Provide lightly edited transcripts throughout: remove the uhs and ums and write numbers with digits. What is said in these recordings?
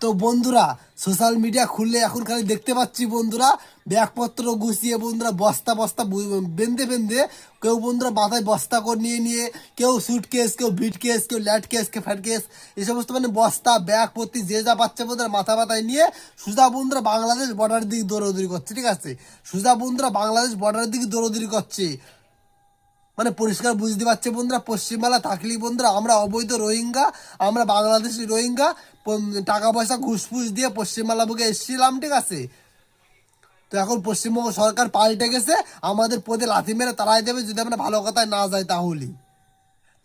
তো বন্ধুরা, social media খুললে এখন খালি দেখতে পাচ্ছি বন্ধুরা, ব্যাগপত্র গুছিয়ে বন্ধুরা বস্তা বস্তা বেঁধে বেঁধে, কেউ বন্ধুরা মাথায় বস্তা করে নিয়ে নিয়ে, কেউ সুটকেস, কেউ ভিটকেস, কেউ ল্যাটকেস, কেউ ফ্যাটকেস, এই সমস্ত মানে বস্তা ব্যাগ ভর্তি যে যা পাচ্ছে বন্ধুরা মাথা মাথায় নিয়ে সুজা বন্ধুরা বাংলাদেশ বর্ডারের দিকে দৌড়াদৌড়ি করছে। ঠিক আছে, সুজা বন্ধুরা বাংলাদেশ বর্ডারের দিকে দৌড়াদৌড়ি করছে। মানে পরিষ্কার বুঝতে পারছে বন্ধুরা, পশ্চিমবাংলা থাকলেই বন্ধুরা আমরা অবৈধ রোহিঙ্গা, আমরা বাংলাদেশি রোহিঙ্গা, টাকা পয়সা ঘুষ ফুস দিয়ে পশ্চিমবাংলা বুকে এসেছিলাম। ঠিক আছে, তো এখন পশ্চিমবঙ্গ সরকার পাল্টে গেছে, আমাদের পদে লাথি মেরে তারাই দেবে যদি আমরা ভালো কথায় না যাই তাহলেই।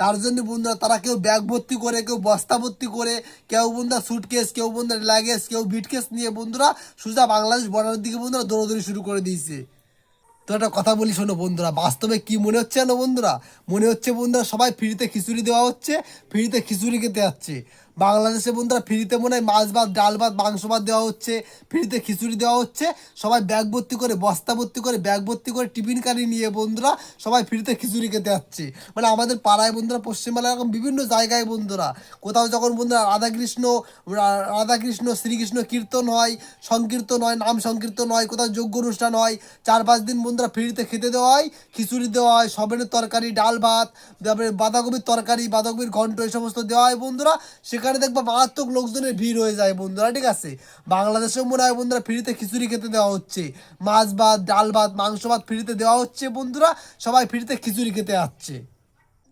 তার জন্য বন্ধুরা তারা কেউ ব্যাগ ভর্তি করে, কেউ বস্তা ভর্তি করে, কেউ বন্ধুরা সুটকেস, কেউ বন্ধুরা লাগেজ, কেউ বিটকেস নিয়ে বন্ধুরা সোজা বাংলাদেশ বর্ডারের দিকে বন্ধুরা দৌড়াদৌড়ি শুরু করে দিয়েছে। তো একটা কথা বলি শোনো বন্ধুরা, বাস্তবে কি মনে হচ্ছে না বন্ধুরা? মনে হচ্ছে বন্ধুরা সবাই ফ্রিতে খিচুড়ি দেওয়া হচ্ছে, ফ্রিতে খিচুড়ি খেতে যাচ্ছে। বাংলাদেশে বন্ধুরা ফ্রিতে মনে হয় মাছ ভাত, ডাল ভাত, মাংস ভাত দেওয়া হচ্ছে, ফ্রিতে খিচুড়ি দেওয়া হচ্ছে। সবাই ব্যাগ ভর্তি করে, বস্তা ভর্তি করে, ব্যাগ ভর্তি করে, টিফিন কারি নিয়ে বন্ধুরা সবাই ফ্রিতে খিচুড়ি খেতে যাচ্ছে। মানে আমাদের পাড়ায় বন্ধুরা, পশ্চিমবাংলায় এরকম বিভিন্ন জায়গায় বন্ধুরা, কোথাও যখন বন্ধুরা রাধাকৃষ্ণ শ্রীকৃষ্ণ কীর্তন হয়, সংকীর্তন হয়, নাম সংকীর্তন হয়, কোথাও যজ্ঞ অনুষ্ঠান হয়, 4-5 দিন বন্ধুরা ফ্রিতে খেতে দেওয়া হয়, খিচুড়ি দেওয়া হয়, সবেনের তরকারি, ডাল ভাত, তারপরে বাঁধাকপির তরকারি, বাঁধাকপির ঘন্ট, এই সমস্ত দেওয়া হয় বন্ধুরা। সেখানে দেখবা মারাত্মক লোকজনের ভিড় হয়ে যায় বন্ধুরা। ঠিক আছে, বাংলাদেশেও মনে হয় বন্ধুরা ফ্রিতে খিচুড়ি খেতে দেওয়া হচ্ছে, মাছ ভাত, ডাল ভাত, মাংস ভাত ফ্রিতে দেওয়া হচ্ছে বন্ধুরা, সবাই ফ্রিতে খিচুড়ি খেতে আসছে।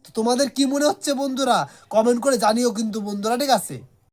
তো তোমাদের কি মনে হচ্ছে বন্ধুরা? কমেন্ট করে জানিও কিন্তু বন্ধুরা। ঠিক আছে।